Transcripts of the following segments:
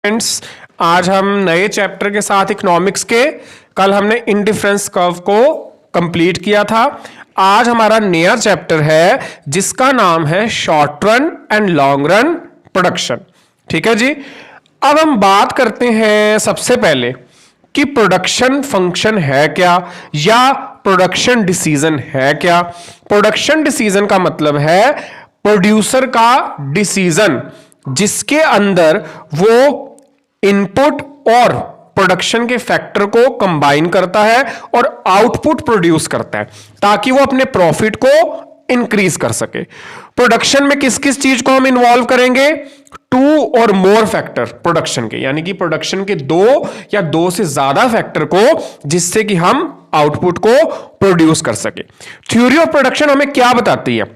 Friends, आज हम नए चैप्टर के साथ इकोनॉमिक्स के कल हमने इंडिफरेंस कर्व को कंप्लीट किया था। आज हमारा नया चैप्टर है जिसका नाम है short run and long run production. ठीक है जी। अब हम बात करते हैं सबसे पहले कि प्रोडक्शन फंक्शन है क्या या प्रोडक्शन डिसीजन है क्या। प्रोडक्शन डिसीजन का मतलब है प्रोड्यूसर का डिसीजन जिसके अंदर वो इनपुट और प्रोडक्शन के फैक्टर को कंबाइन करता है और आउटपुट प्रोड्यूस करता है ताकि वो अपने प्रॉफिट को इंक्रीज कर सके। प्रोडक्शन में किस किस चीज को हम इन्वॉल्व करेंगे? टू और मोर फैक्टर प्रोडक्शन के, यानी कि प्रोडक्शन के दो या दो से ज्यादा फैक्टर को, जिससे कि हम आउटपुट को प्रोड्यूस कर सके। थ्योरी ऑफ प्रोडक्शन हमें क्या बताती है?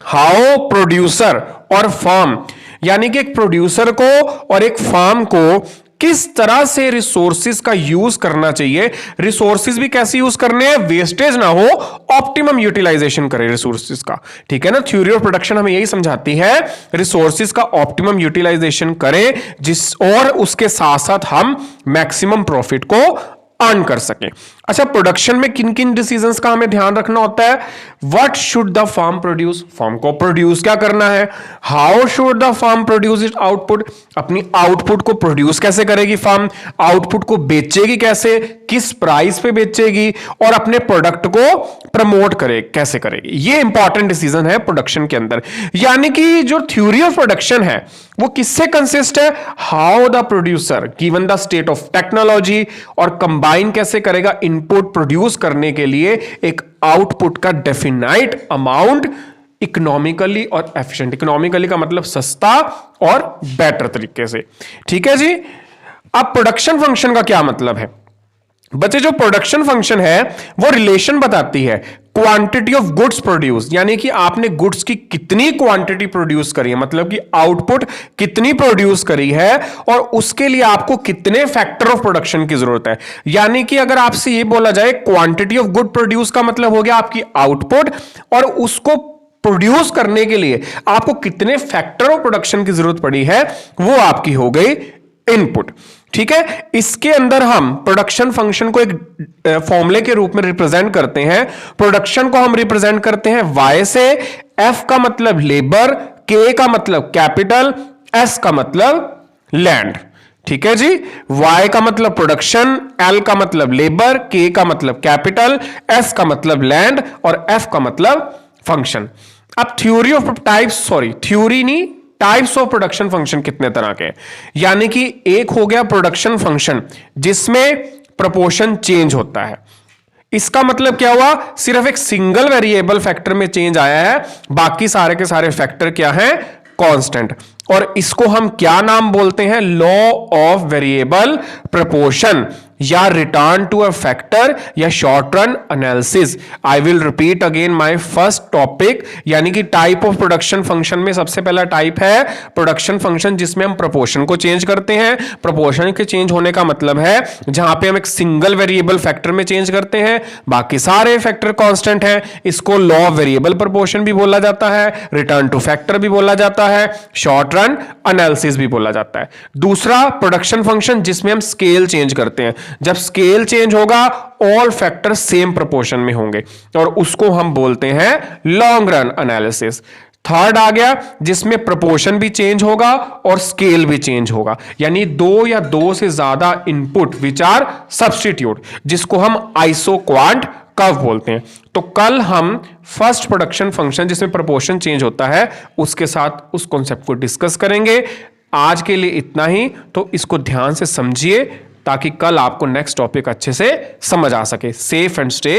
हाउ प्रोड्यूसर और फर्म, यानी कि एक प्रोड्यूसर को और एक फर्म को किस तरह से रिसोर्सेज का यूज करना चाहिए। रिसोर्सेज भी कैसे यूज करने हैं? वेस्टेज ना हो, ऑप्टिमम यूटिलाइजेशन करें रिसोर्सेज का। ठीक है ना। थ्योरी ऑफ प्रोडक्शन हमें यही समझाती है, रिसोर्सेज का ऑप्टिमम यूटिलाइजेशन करें जिस और उसके साथ साथ हम मैक्सिमम प्रॉफिट को अर्न कर सके। अच्छा, प्रोडक्शन में किन किन डिसीजंस का हमें ध्यान रखना होता है? What should the firm produce, firm को प्रोड्यूस क्या करना है। How should the firm produce it output, अपनी आउटपुट को प्रोड्यूस कैसे करेगी फर्म, आउटपुट को बेचेगी कैसे, किस प्राइस पे बेचेगी और अपने प्रोडक्ट को प्रमोट करे कैसे करेगी। ये इंपॉर्टेंट डिसीजन है प्रोडक्शन के अंदर। यानी कि जो थ्योरी ऑफ प्रोडक्शन है वो किससे कंसिस्ट है? How the producer given the state of technology और कंबाइन कैसे करेगा इनपुट प्रोड्यूस करने के लिए एक आउटपुट का डेफिनाइट अमाउंट इकोनॉमिकली और एफिशिएंट। इकोनॉमिकली का मतलब सस्ता और बेटर तरीके से। ठीक है जी। अब प्रोडक्शन फंक्शन का क्या मतलब है बच्चे? जो प्रोडक्शन फंक्शन है वो रिलेशन बताती है क्वांटिटी ऑफ गुड्स प्रोड्यूस, यानी कि आपने गुड्स की कितनी क्वांटिटी प्रोड्यूस करी है, मतलब कि आउटपुट कितनी प्रोड्यूस करी है और उसके लिए आपको कितने फैक्टर ऑफ प्रोडक्शन की जरूरत है। यानी कि अगर आपसे ये बोला जाए क्वांटिटी ऑफ गुड प्रोड्यूस का मतलब हो गया आपकी आउटपुट, और उसको प्रोड्यूस करने के लिए आपको कितने फैक्टर ऑफ प्रोडक्शन की जरूरत पड़ी है, वो आपकी हो गई इनपुट। ठीक है। इसके अंदर हम प्रोडक्शन फंक्शन को एक फॉर्मूले के रूप में रिप्रेजेंट करते हैं। प्रोडक्शन को हम रिप्रेजेंट करते हैं Y से। F का मतलब लेबर, K का मतलब कैपिटल, S का मतलब लैंड। ठीक है जी। Y का मतलब प्रोडक्शन, L का मतलब लेबर, K का मतलब कैपिटल, S का मतलब लैंड और F का मतलब फंक्शन। अब थ्योरी ऑफ टाइप्स, थ्योरी नहीं, टाइप्स ऑफ प्रोडक्शन फंक्शन कितने तरह के? यानी कि एक हो गया प्रोडक्शन फंक्शन जिसमें प्रोपोर्शन चेंज होता है। इसका मतलब क्या हुआ? सिर्फ एक सिंगल वेरिएबल फैक्टर में चेंज आया है, बाकी सारे के सारे फैक्टर क्या हैं? कांस्टेंट। और इसको हम क्या नाम बोलते हैं? लॉ ऑफ वेरिएबल प्रोपोर्शन या रिटर्न टू अ फैक्टर या short run analysis. I will repeat again my first topic, यानी कि टाइप ऑफ प्रोडक्शन फंक्शन में सबसे पहला टाइप है प्रोडक्शन फंक्शन जिसमें हम प्रोपोर्शन को चेंज करते हैं। प्रोपोर्शन के चेंज होने का मतलब है जहां पे हम एक सिंगल वेरिएबल फैक्टर में चेंज करते हैं, बाकी सारे फैक्टर कांस्टेंट हैं। इसको लॉ ऑफ वेरिएबल प्रोपोर्शन भी बोला जाता है, रिटर्न टू फैक्टर भी बोला जाता है, शॉर्ट रन एनालिसिस भी बोला जाता है। दूसरा प्रोडक्शन फंक्शन जिसमें हम स्केल चेंज करते हैं। जब स्केल चेंज होगा ऑल फैक्टर सेम प्रोपोर्शन में होंगे और उसको हम बोलते हैं लॉन्ग रन एनालिसिस। थर्ड आ गया जिसमें प्रोपोर्शन भी चेंज होगा और स्केल भी चेंज होगा, यानी दो या दो से ज्यादा इनपुट विच आर सब्स्टिट्यूट, जिसको हम आइसोक्वांट कर्व बोलते हैं। तो कल हम फर्स्ट प्रोडक्शन फंक्शन जिसमें प्रोपोर्शन चेंज होता है उसके साथ उस कॉन्सेप्ट को डिस्कस करेंगे। आज के लिए इतना ही, तो इसको ध्यान से समझिए ताकि कल आपको नेक्स्ट टॉपिक अच्छे से समझ आ सके। Safe and stay